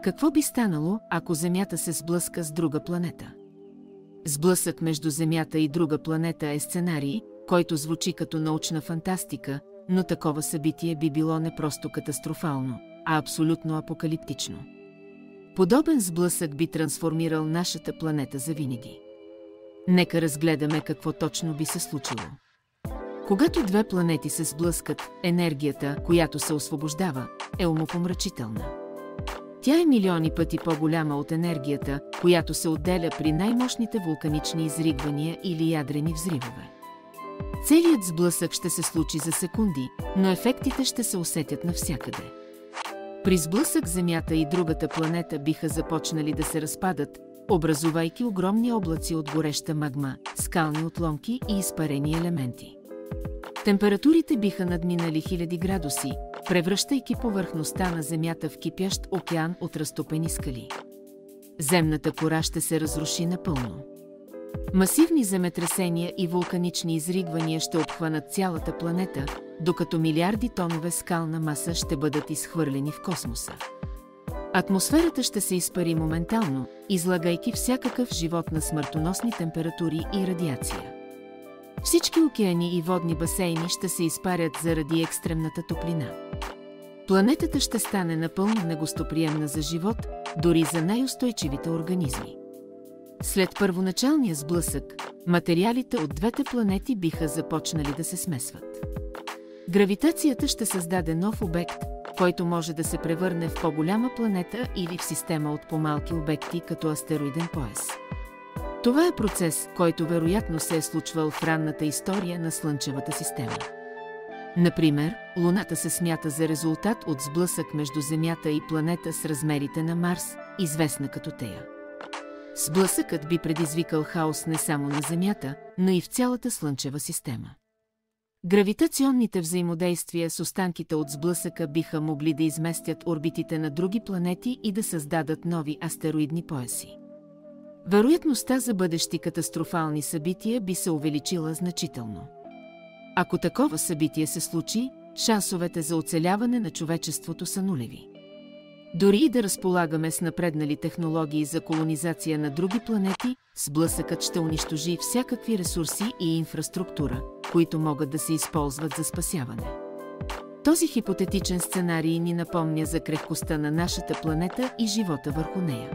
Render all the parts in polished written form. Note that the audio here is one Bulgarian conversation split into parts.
Какво би станало, ако Земята се сблъска с друга планета? Сблъсък между Земята и друга планета е сценарий, който звучи като научна фантастика, но такова събитие би било не просто катастрофално, а абсолютно апокалиптично. Подобен сблъсък би трансформирал нашата планета завинаги. Нека разгледаме какво точно би се случило. Когато две планети се сблъскат, енергията, която се освобождава, е умопомрачителна. Тя е милиони пъти по-голяма от енергията, която се отделя при най-мощните вулканични изригвания или ядрени взривове. Целият сблъсък ще се случи за секунди, но ефектите ще се усетят навсякъде. При сблъсък Земята и другата планета биха започнали да се разпадат, образувайки огромни облаци от гореща магма, скални отломки и изпарени елементи. Температурите биха надминали 1000 градуси, превръщайки повърхността на Земята в кипящ океан от разтопени скали. Земната кора ще се разруши напълно. Масивни земетресения и вулканични изригвания ще обхванат цялата планета, докато милиарди тонове скална маса ще бъдат изхвърлени в космоса. Атмосферата ще се изпари моментално, излагайки всякакъв живот на смъртоносни температури и радиация. Всички океани и водни басейни ще се изпарят заради екстремната топлина. Планетата ще стане напълно негостоприемна за живот, дори за най-устойчивите организми. След първоначалния сблъсък, материалите от двете планети биха започнали да се смесват. Гравитацията ще създаде нов обект, който може да се превърне в по-голяма планета или в система от по-малки обекти, като астероиден пояс. Това е процес, който вероятно се е случвал в ранната история на Слънчевата система. Например, Луната се смята за резултат от сблъсък между Земята и планета с размерите на Марс, известна като Тея. Сблъсъкът би предизвикал хаос не само на Земята, но и в цялата Слънчева система. Гравитационните взаимодействия с останките от сблъсъка биха могли да изместят орбитите на други планети и да създадат нови астероидни пояси. Вероятността за бъдещи катастрофални събития би се увеличила значително. Ако такова събитие се случи, шансовете за оцеляване на човечеството са нулеви. Дори и да разполагаме с напреднали технологии за колонизация на други планети, сблъсъкът ще унищожи всякакви ресурси и инфраструктура, които могат да се използват за спасяване. Този хипотетичен сценарий ни напомня за крехкостта на нашата планета и живота върху нея.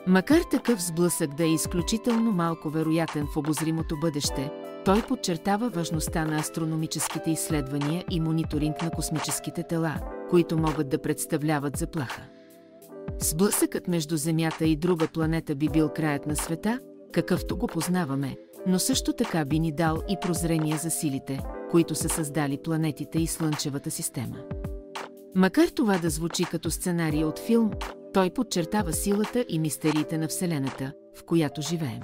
Макар такъв сблъсък да е изключително малко вероятен в обозримото бъдеще, той подчертава важността на астрономическите изследвания и мониторинг на космическите тела, които могат да представляват заплаха. Сблъсъкът между Земята и друга планета би бил краят на света, какъвто го познаваме, но също така би ни дал и прозрение за силите, които са създали планетите и Слънчевата система. Макар това да звучи като сценарий от филм, той подчертава силата и мистериите на Вселената, в която живеем.